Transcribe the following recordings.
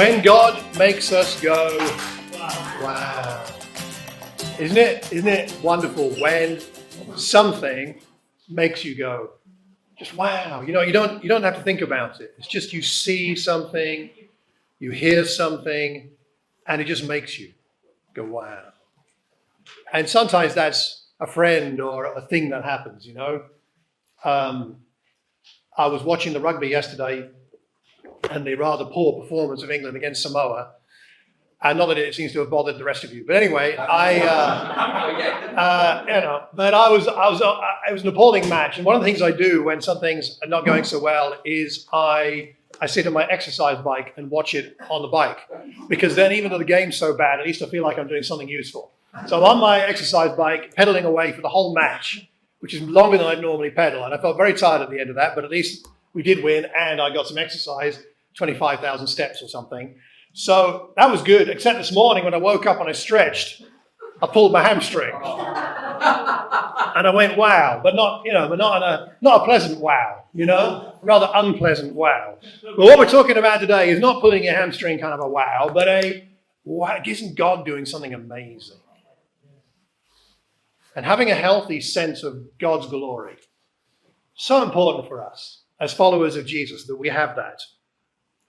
When God makes us go, wow. Isn't it wonderful when something makes you go, just wow. You don't have to think about it. It's just you see something, you hear something, and it just makes you go, wow. And sometimes that's a friend or a thing that happens, I was watching the rugby yesterday and the rather poor performance of England against Samoa. And not that it seems to have bothered the rest of you, but anyway, it was an appalling match. And one of the things I do when some things are not going so well is I sit on my exercise bike and watch it on the bike, because then even though the game's so bad, at least I feel like I'm doing something useful. So I'm on my exercise bike, pedaling away for the whole match, which is longer than I'd normally pedal. And I felt very tired at the end of that, but at least we did win and I got some exercise, 25,000 steps or something. So that was good, except this morning when I woke up and I stretched, I pulled my hamstring. And I went, wow, but not a pleasant wow, rather unpleasant wow. But what we're talking about today is not pulling your hamstring kind of a wow, but isn't God doing something amazing? And having a healthy sense of God's glory. So important for us as followers of Jesus that we have that.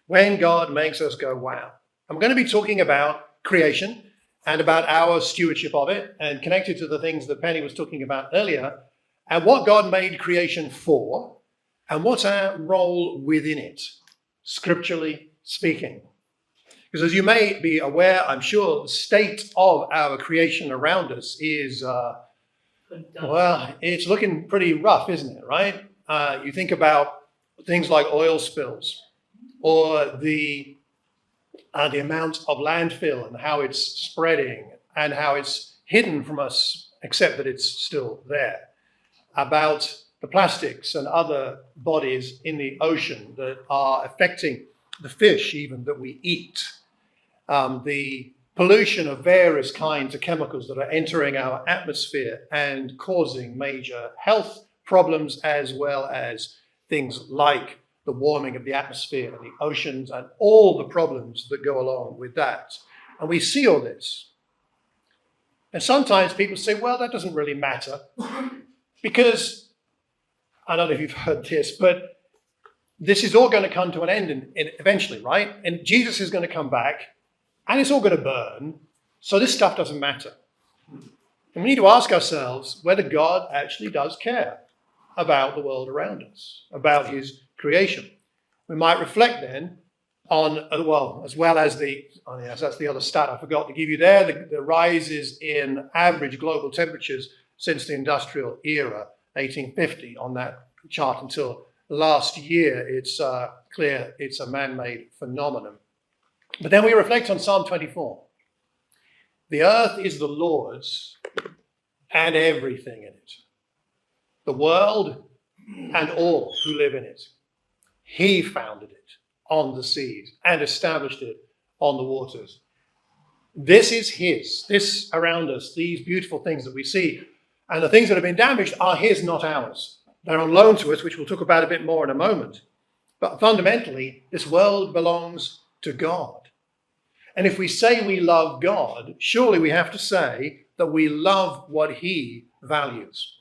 When God makes us go, wow. I'm going to be talking about creation and about our stewardship of it, and connected to the things that Penny was talking about earlier, and what God made creation for, and what's our role within it, scripturally speaking. Because as you may be aware, I'm sure the state of our creation around us is, it's looking pretty rough, isn't it, right? You think about things like oil spills, or the amount of landfill and how it's spreading and how it's hidden from us, except that it's still there. About the plastics and other bodies in the ocean that are affecting the fish even that we eat. The pollution of various kinds of chemicals that are entering our atmosphere and causing major health problems, as well as things like the warming of the atmosphere and the oceans and all the problems that go along with that. And we see all this. And sometimes people say, well, that doesn't really matter. Because, I don't know if you've heard this, but this is all going to come to an end eventually, right? And Jesus is going to come back and it's all going to burn. So this stuff doesn't matter. And we need to ask ourselves whether God actually does care about the world around us, about his creation. We might reflect then on, as well as that's the other stat I forgot to give you there, the rises in average global temperatures since the industrial era, 1850, on that chart until last year. It's clear it's a man-made phenomenon. But then we reflect on Psalm 24. The earth is the Lord's and everything in it, the world and all who live in it. He founded it on the seas and established it on the waters. This is his. This around us, these beautiful things that we see, and the things that have been damaged are his, not ours. They're on loan to us, which we'll talk about a bit more in a moment. But fundamentally, this world belongs to God. And if we say we love God, surely we have to say that we love what he values.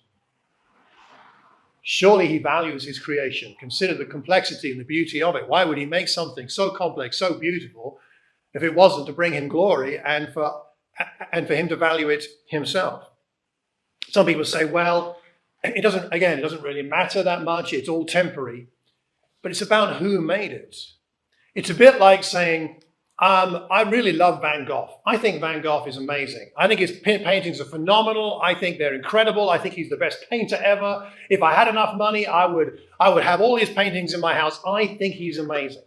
Surely he values his creation. Consider the complexity and the beauty of it. Why would he make something so complex, so beautiful, if it wasn't to bring him glory and for him to value it himself? Some people say, well, it doesn't really matter that much. It's all temporary. But it's about who made it. It's a bit like saying, I really love Van Gogh. I think Van Gogh is amazing. I think his paintings are phenomenal. I think they're incredible. I think he's the best painter ever. If I had enough money, I would have all his paintings in my house. I think he's amazing.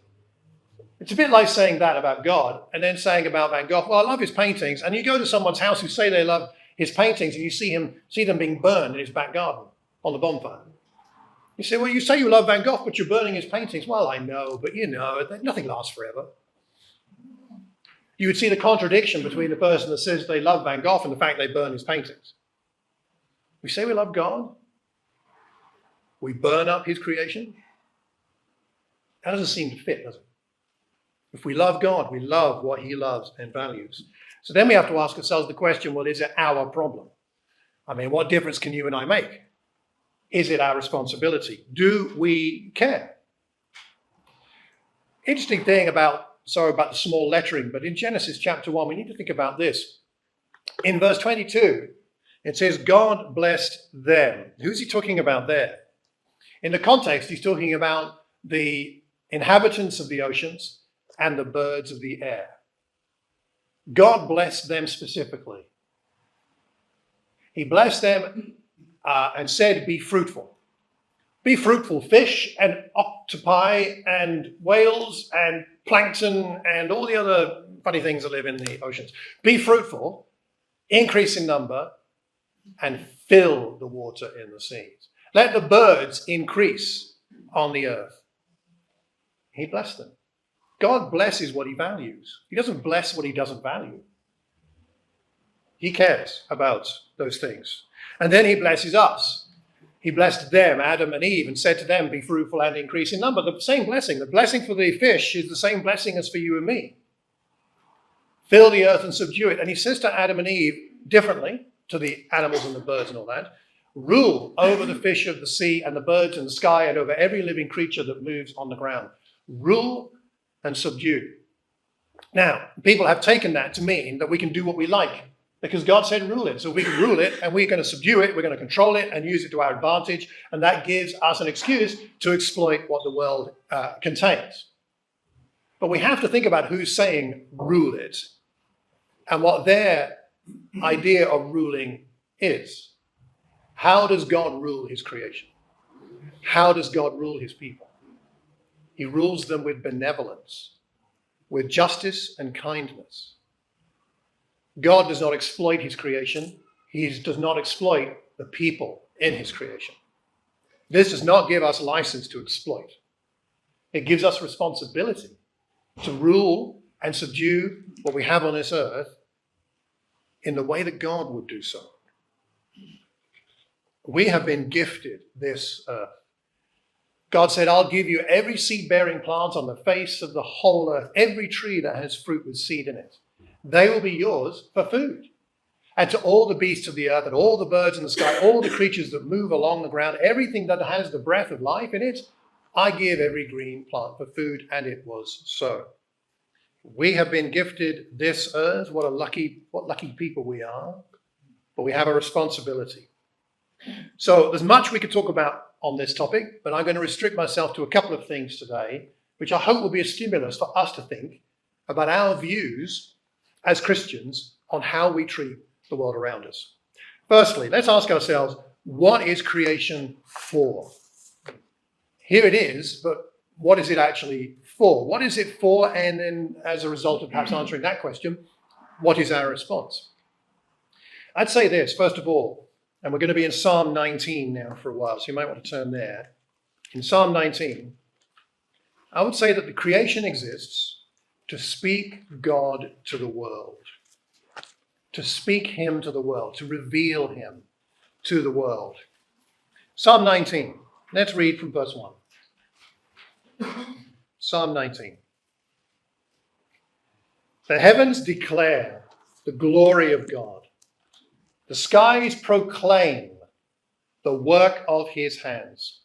It's a bit like saying that about God and then saying about Van Gogh, well, I love his paintings. And you go to someone's house who say they love his paintings and you see them being burned in his back garden on the bonfire. You say, well, you say you love Van Gogh, but you're burning his paintings. Well, I know, but nothing lasts forever. You would see the contradiction between the person that says they love Van Gogh and the fact they burn his paintings. We say we love God. We burn up his creation. That doesn't seem to fit, does it? If we love God, we love what he loves and values. So then we have to ask ourselves the question, well, is it our problem? I mean, what difference can you and I make? Is it our responsibility? Do we care? Interesting thing about the small lettering, but in Genesis chapter 1, we need to think about this. In verse 22, it says, God blessed them. Who's he talking about there? In the context, he's talking about the inhabitants of the oceans and the birds of the air. God blessed them specifically. He blessed them and said, be fruitful. Be fruitful, fish and octopi and whales and plankton and all the other funny things that live in the oceans. Be fruitful, increase in number, and fill the water in the seas. Let the birds increase on the earth. He blessed them. God blesses what he values. He doesn't bless what he doesn't value. He cares about those things. And then he blesses us. He blessed them, Adam and Eve, and said to them, be fruitful and increase in number. The same blessing. The blessing for the fish is the same blessing as for you and me. Fill the earth and subdue it. And he says to Adam and Eve, differently to the animals and the birds and all that, rule over the fish of the sea and the birds in the sky and over every living creature that moves on the ground. Rule and subdue. Now, people have taken that to mean that we can do what we like because God said rule it. So we can rule it and we're going to subdue it, we're going to control it and use it to our advantage. And that gives us an excuse to exploit what the world contains. But we have to think about who's saying rule it and what their idea of ruling is. How does God rule his creation? How does God rule his people? He rules them with benevolence, with justice and kindness. God does not exploit his creation. He does not exploit the people in his creation. This does not give us license to exploit. It gives us responsibility to rule and subdue what we have on this earth in the way that God would do so. We have been gifted this earth. God said, I'll give you every seed-bearing plant on the face of the whole earth, every tree that has fruit with seed in it. They will be yours for food. And to all the beasts of the earth and all the birds in the sky, all the creatures that move along the ground, everything that has the breath of life in it, I give every green plant for food, and it was so. We have been gifted this earth. What lucky people we are. But we have a responsibility. So there's much we could talk about on this topic, but I'm going to restrict myself to a couple of things today, which I hope will be a stimulus for us to think about our views as Christians on how we treat the world around us. Firstly, let's ask ourselves, what is creation for? Here it is, but what is it actually for? What is it for? And then as a result of perhaps answering that question, what is our response? I'd say this, first of all, and we're going to be in Psalm 19 now for a while, so you might want to turn there. In Psalm 19, I would say that the creation exists to speak God to the world, to speak him to the world, to reveal him to the world. Psalm 19, let's read from verse 1. Psalm 19. The heavens declare the glory of God. The skies proclaim the work of his hands.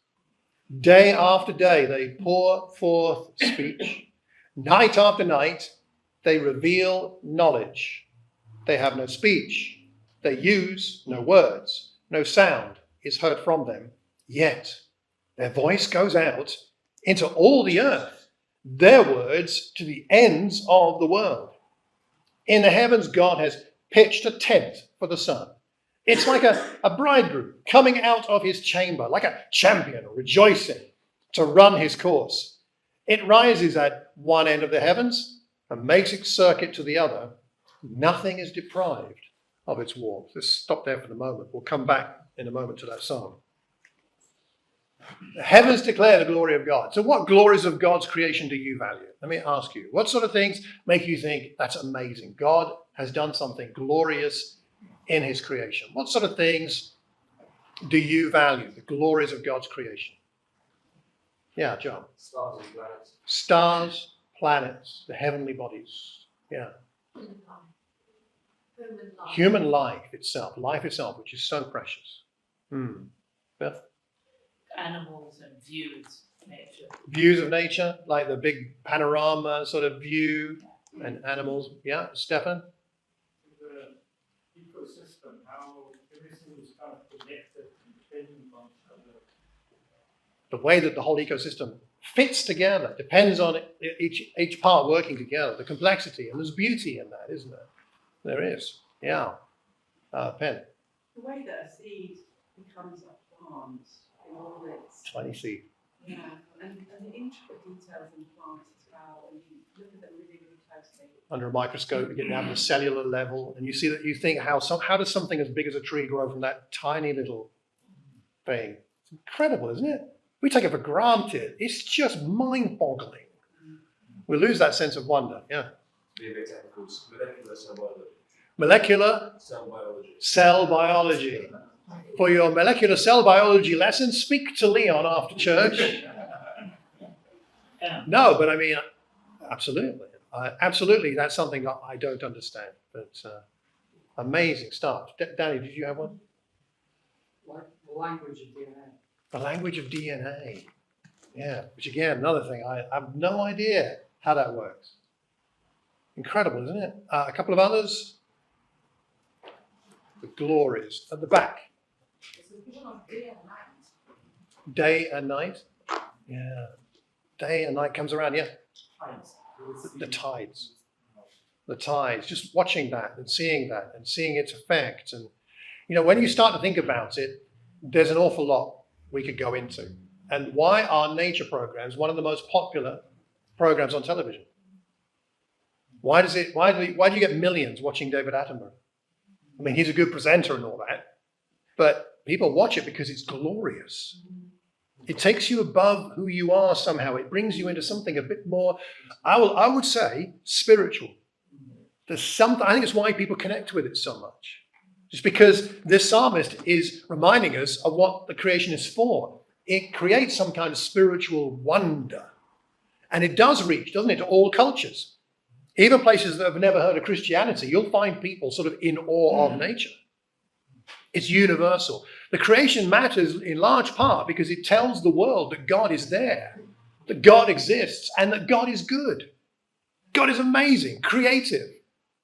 Day after day they pour forth speech. Night after night they reveal knowledge. They have no speech. They use no words. No sound is heard from them. Yet their voice goes out into all the earth, their words to the ends of the world. In the heavens God has pitched a tent for the sun. It's like a bridegroom coming out of his chamber, like a champion rejoicing to run his course. It rises at one end of the heavens and makes its circuit to the other. Nothing is deprived of its warmth. Let's stop there for the moment. We'll come back in a moment to that psalm. The heavens declare the glory of God. So what glories of God's creation do you value? Let me ask you, what sort of things make you think that's amazing? God has done something glorious in his creation. What sort of things do you value? The glories of God's creation. Yeah, John. Stars and planets. Stars, planets, the heavenly bodies. Yeah. Human life. Life itself, which is so precious. Beth? Animals and views of nature. Views of nature, like the big panorama sort of view, and animals. Yeah, Stefan? The ecosystem, how everything is kind of connected and dependent on each other. The way that the whole ecosystem fits together depends on each part working together, the complexity, and there's beauty in that, isn't there? There is, yeah. Pen. The way that a seed becomes a plant in all its Tiny seed. and the intricate details in plants as well, and you look at them really, really closely. Under a microscope, you get down to the cellular level, and you see that you think how does something as big as a tree grow from that tiny little thing? It's incredible, isn't it? We take it for granted. It's just mind-boggling. We lose that sense of wonder. Yeah. Maybe technicals, molecular cell biology. Molecular cell biology. For your molecular cell biology lesson, speak to Leon after church. No, but I mean, absolutely. Absolutely, that's something that I don't understand. But amazing stuff. Danny, did you have one? Like the language of DNA. The language of DNA. Yeah, which again, another thing, I have no idea how that works. Incredible, isn't it? A couple of others. The glories at the back. It's a vision of day and night. Day and night. Yeah. Day and night comes around, yeah. The tides. The tides. Just watching that and seeing its effect. And, you know, when you start to think about it, there's an awful lot we could go into. And why are nature programs one of the most popular programs on television? Why do you get millions watching David Attenborough? I mean, he's a good presenter and all that, but people watch it because it's glorious. It takes you above who you are somehow. It brings you into something a bit more, I would say, spiritual. There's something, I think it's why people connect with it so much. Just because this psalmist is reminding us of what the creation is for. It creates some kind of spiritual wonder. And it does reach, doesn't it, to all cultures. Even places that have never heard of Christianity, you'll find people sort of in awe of nature. It's universal. The creation matters in large part because it tells the world that God is there, that God exists, and that God is good. God is amazing, creative,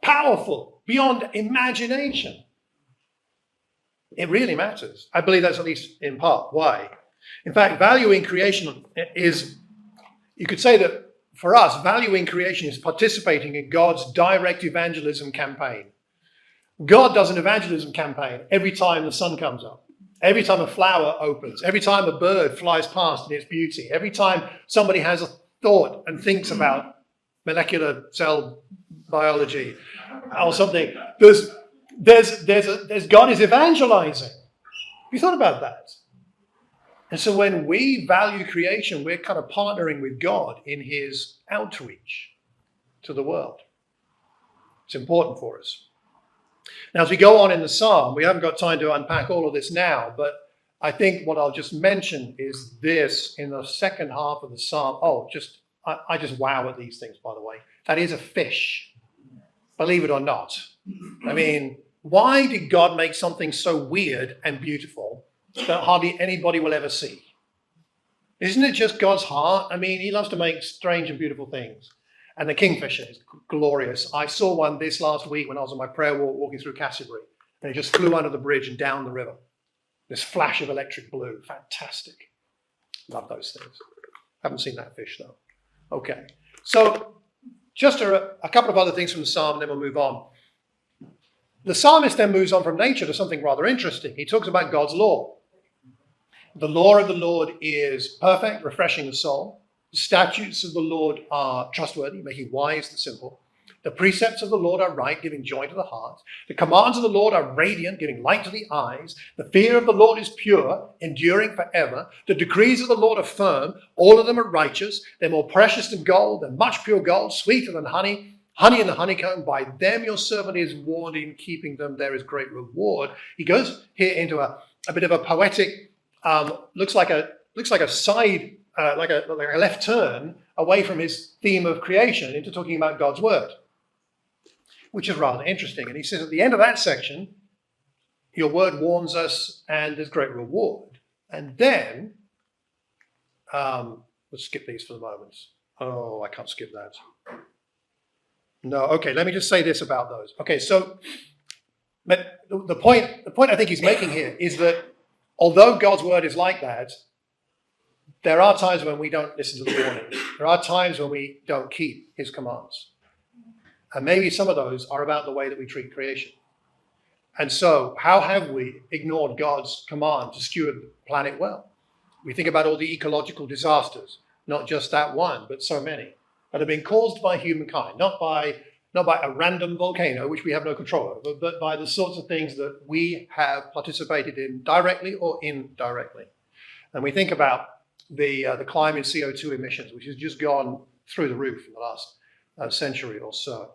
powerful, beyond imagination. It really matters. I believe that's at least in part why. In fact, valuing creation is, you could say that for us, valuing creation is participating in God's direct evangelism campaign. God does an evangelism campaign every time the sun comes up, every time a flower opens, every time a bird flies past in its beauty, every time somebody has a thought and thinks about molecular cell biology or something. There's God is evangelizing. Have you thought about that? And so when we value creation, we're kind of partnering with God in his outreach to the world. It's important for us. Now, as we go on in the psalm, we haven't got time to unpack all of this now, but I think what I'll just mention is this in the second half of the psalm. I just wow at these things, by the way. That is a fish, believe it or not. I mean, why did God make something so weird and beautiful that hardly anybody will ever see? Isn't it just God's heart? I mean, he loves to make strange and beautiful things. And the kingfisher is glorious. I saw one this last week when I was on my prayer walk walking through Canterbury, and it just flew under the bridge and down the river. This flash of electric blue. Fantastic. Love those things. Haven't seen that fish, though. Okay. So just a couple of other things from the psalm, and then we'll move on. The psalmist then moves on from nature to something rather interesting. He talks about God's law. The law of the Lord is perfect, refreshing the soul. The statutes of the Lord are trustworthy, making wise the simple. The precepts of the Lord are right, giving joy to the heart. The commands of the Lord are radiant, giving light to the eyes. The fear of the Lord is pure, enduring forever. The decrees of the Lord are firm. All of them are righteous. They're more precious than gold, and much pure gold, sweeter than honey. Honey in the honeycomb, by them your servant is warned, in keeping them there is great reward. He goes here into a bit of a poetic, looks like a side, like a left turn away from his theme of creation into talking about God's word, which is rather interesting. And he says at the end of that section, your word warns us and there's great reward. And then, let's skip these for the moment. Oh, I can't skip that. No, okay, let me just say this about those. Okay, so but the point I think he's making here is that although God's word is like that, there are times when we don't listen to the warnings. There are times when we don't keep his commands. And maybe some of those are about the way that we treat creation. And so how have we ignored God's command to steward the planet well? We think about all the ecological disasters, not just that one, but so many, that have been caused by humankind, not by a random volcano, which we have no control over, but by the sorts of things that we have participated in directly or indirectly. And we think about the climate CO2 emissions, which has just gone through the roof in the last century or so.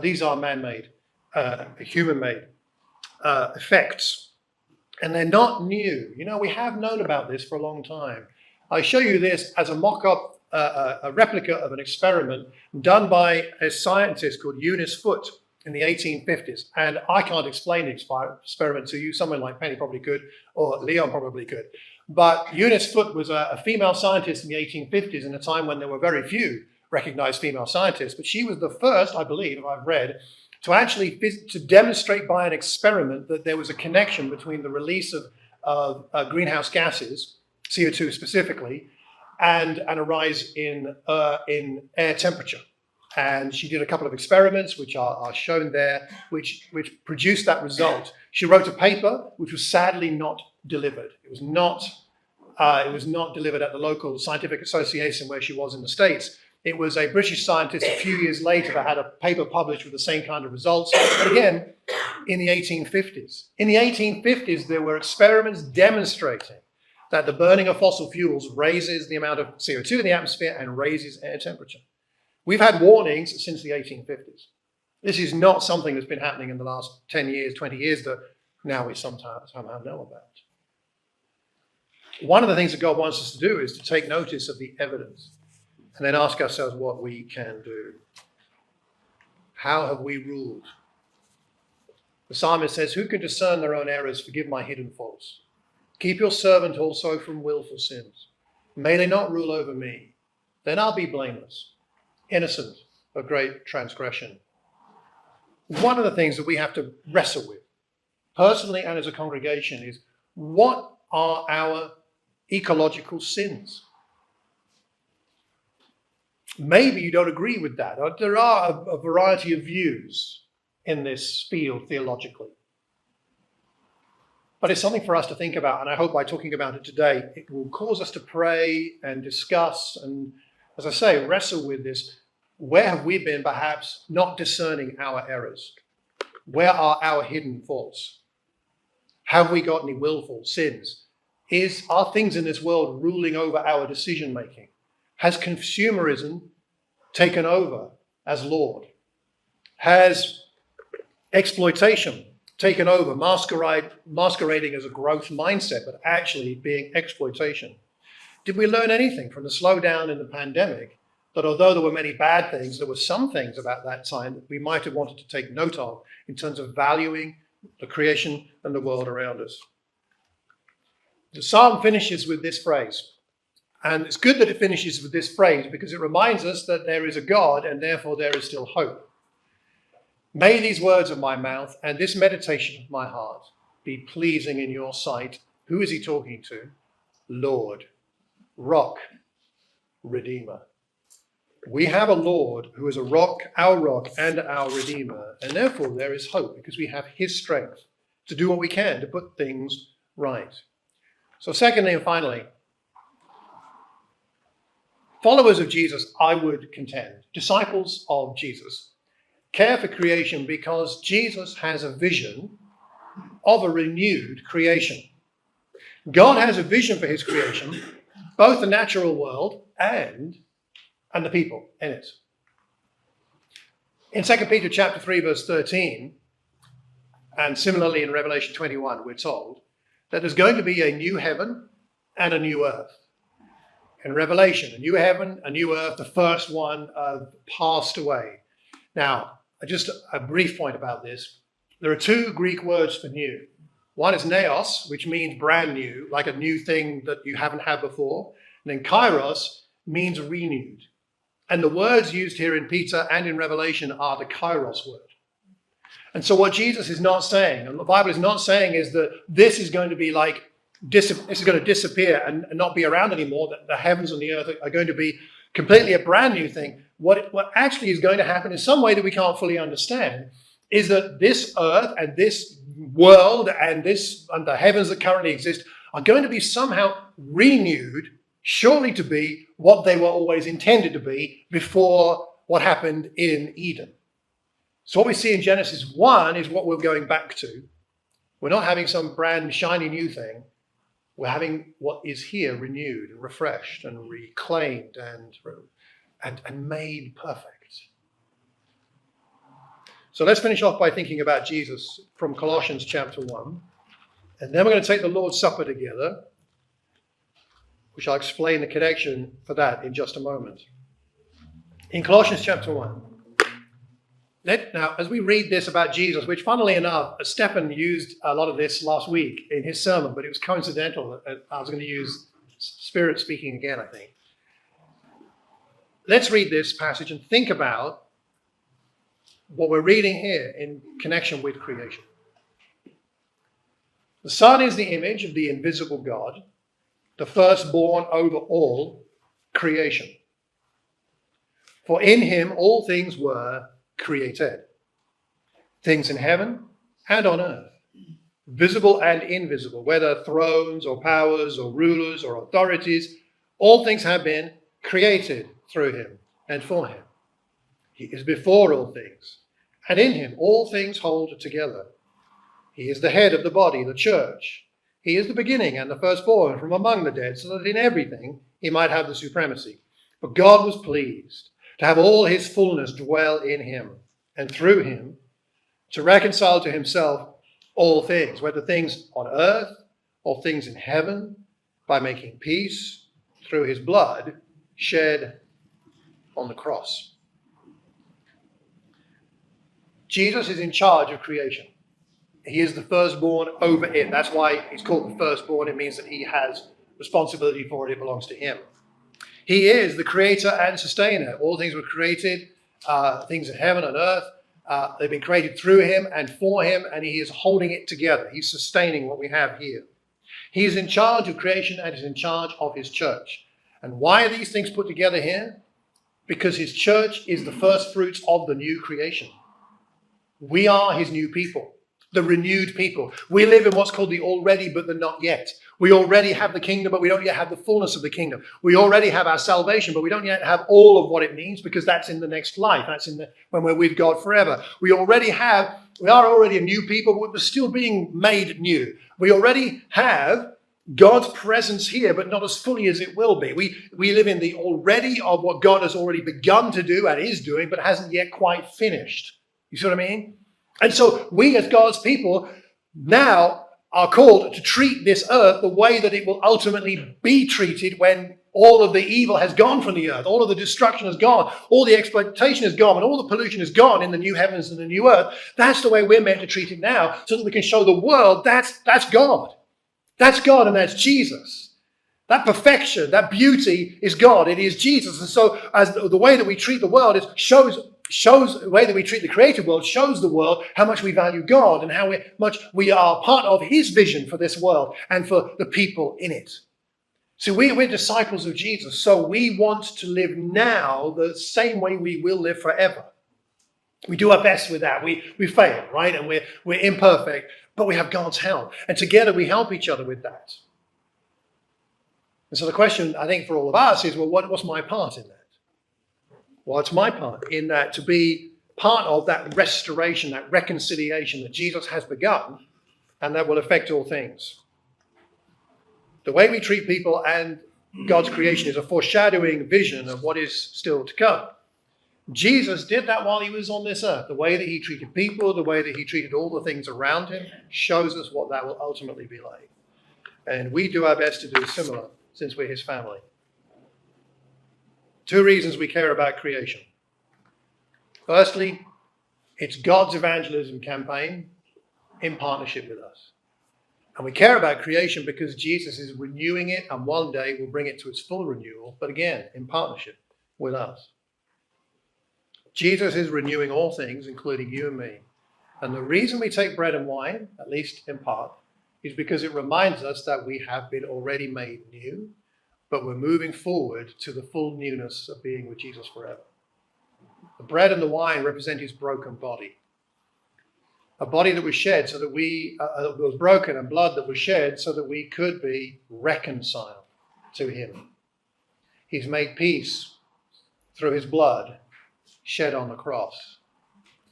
These are man-made, human-made effects, and they're not new. You know, we have known about this for a long time. I show you this as a mock-up, a replica of an experiment done by a scientist called Eunice Foote in the 1850s. And I can't explain the experiment to you. Someone like Penny probably could, or Leon probably could. But Eunice Foote was a female scientist in the 1850s, in a time when there were very few recognized female scientists. But she was the first, I believe, if I've read, to actually to demonstrate by an experiment that there was a connection between the release of greenhouse gases, CO2 specifically, and a rise in air temperature. And she did a couple of experiments, which are shown there, which produced that result. She wrote a paper, which was sadly not delivered. It was not delivered at the local scientific association where she was in the States. It was a British scientist a few years later that had a paper published with the same kind of results. But again, in the 1850s. In the 1850s, there were experiments demonstrating that the burning of fossil fuels raises the amount of CO2 in the atmosphere and raises air temperature. We've had warnings since the 1850s. This is not something that's been happening in the last 10 years, 20 years that now we somehow know about. One of the things that God wants us to do is to take notice of the evidence and then ask ourselves what we can do. How have we ruled? The psalmist says, who can discern their own errors? Forgive my hidden faults. Keep your servant also from willful sins. May they not rule over me. Then I'll be blameless, innocent of great transgression. One of the things that we have to wrestle with, personally and as a congregation, is what are our ecological sins? Maybe you don't agree with that. There are a variety of views in this field theologically. But it's something for us to think about, and I hope by talking about it today, it will cause us to pray and discuss and, as I say, wrestle with this. Where have we been perhaps not discerning our errors? Where are our hidden faults? Have we got any willful sins? Are things in this world ruling over our decision making? Has consumerism taken over as Lord? Has exploitation taken over, masquerading as a growth mindset, but actually being exploitation? Did we learn anything from the slowdown in the pandemic, that although there were many bad things, there were some things about that time that we might have wanted to take note of in terms of valuing the creation and the world around us? The psalm finishes with this phrase. And it's good that it finishes with this phrase because it reminds us that there is a God and therefore there is still hope. May these words of my mouth and this meditation of my heart be pleasing in your sight. Who is he talking to? Lord, Rock, Redeemer. We have a Lord who is a rock and our Redeemer. And therefore there is hope because we have his strength to do what we can to put things right. So secondly and finally, followers of Jesus, I would contend, disciples of Jesus, care for creation because Jesus has a vision of a renewed creation. God has a vision for his creation, both the natural world and the people in it. In 2 Peter chapter 3, verse 13, and similarly in Revelation 21, we're told that there's going to be a new heaven and a new earth. in Revelation, a new heaven, a new earth, the first one passed away. Now, just a brief point about this. There are two Greek words for new. One is neos, which means brand new, like a new thing that you haven't had before. And then kairos means renewed. And the words used here in Peter and in Revelation are the kairos word. And so what Jesus is not saying, and the Bible is not saying, is that this is going to be like, this is going to disappear and not be around anymore, that the heavens and the earth are going to be completely a brand new thing. What actually is going to happen in some way that we can't fully understand is that this earth and this world and the heavens that currently exist are going to be somehow renewed, surely to be what they were always intended to be before what happened in Eden. So what we see in Genesis 1 is what we're going back to. We're not having some brand shiny new thing. We're having what is here renewed and refreshed and reclaimed and made perfect. So let's finish off by thinking about Jesus from Colossians chapter 1. And then we're going to take the Lord's Supper together, which I'll explain the connection for that in just a moment. In Colossians chapter 1. Now, as we read this about Jesus, which funnily enough, Stephen used a lot of this last week in his sermon, but it was coincidental that I was going to use Spirit speaking again, I think. Let's read this passage and think about what we're reading here in connection with creation. The Son is the image of the invisible God, the firstborn over all creation. For in him all things were created, things in heaven and on earth, visible and invisible, whether thrones or powers or rulers or authorities, all things have been created through him and for him. He is before all things, and in him all things hold together. He is the head of the body, the church. He is the beginning and the firstborn from among the dead, so that in everything he might have the supremacy. But God was pleased to have all his fullness dwell in him, and through him to reconcile to himself all things, whether things on earth or things in heaven, by making peace through his blood shed on the cross. Jesus is in charge of creation. He is the firstborn over it. That's why he's called the firstborn. It means that he has responsibility for it. It belongs to him. He is the creator and sustainer. All things were created, things in heaven and earth. They've been created through him and for him, and he is holding it together. He's sustaining what we have here. He is in charge of creation and is in charge of his church. And why are these things put together here? Because his church is the first fruits of the new creation. We are his new people, the renewed people. We live in what's called the already but the not yet. We already have the kingdom, but we don't yet have the fullness of the kingdom. We already have our salvation, but we don't yet have all of what it means, because that's in the next life. That's when we're with God forever. We are already a new people, but we're still being made new. We already have God's presence here, but not as fully as it will be. We live in the already of what God has already begun to do and is doing, but hasn't yet quite finished. You see what I mean? And so we as God's people now are called to treat this earth the way that it will ultimately be treated when all of the evil has gone from the earth, all of the destruction has gone, all the exploitation is gone, and all the pollution is gone in the new heavens and the new earth. That's the way we're meant to treat it now, so that we can show the world that's God. That's God, and that's Jesus. That perfection, that beauty is God. It is Jesus. And so as the way that we treat the world shows the way that we treat the created world, shows the world how much we value God and how much we are part of his vision for this world and for the people in it. So we're disciples of Jesus, so we want to live now the same way we will live forever. We do our best with that. We fail, right? And we're imperfect, but we have God's help. And together we help each other with that. And so the question, I think, for all of us is, well, what's my part in that? What's my part in that, to be part of that restoration, that reconciliation that Jesus has begun, and that will affect all things? The way we treat people and God's creation is a foreshadowing vision of what is still to come. Jesus did that while he was on this earth. The way that he treated people, the way that he treated all the things around him, shows us what that will ultimately be like. And we do our best to do similar, since we're his family. Two reasons we care about creation. Firstly, it's God's evangelism campaign in partnership with us. And we care about creation because Jesus is renewing it and one day will bring it to its full renewal, but again, in partnership with us. Jesus is renewing all things, including you and me. And the reason we take bread and wine, at least in part, is because it reminds us that we have been already made new, but we're moving forward to the full newness of being with Jesus forever. The bread and the wine represent his broken body. A body that was shed so that was broken, and blood that was shed so that we could be reconciled to him. He's made peace through his blood shed on the cross.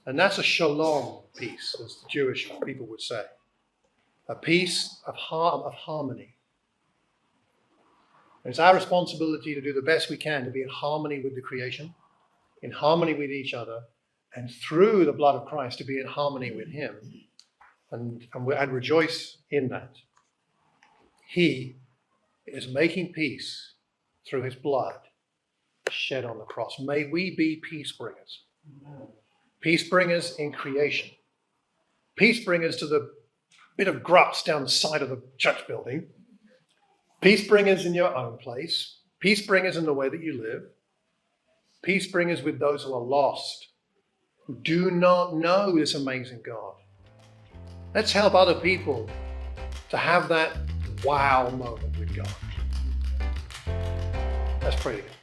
And that's a shalom peace, as the Jewish people would say. A peace of harmony. And it's our responsibility to do the best we can to be in harmony with the creation, in harmony with each other, and through the blood of Christ to be in harmony with him and rejoice in that. He is making peace through his blood shed on the cross. May we be peace bringers. Peace bringers in creation. Peace bringers to the bit of grass down the side of the church building. Peace bringers in your own place. Peace bringers in the way that you live. Peace bringers with those who are lost, who do not know this amazing God. Let's help other people to have that wow moment with God. Let's pray together.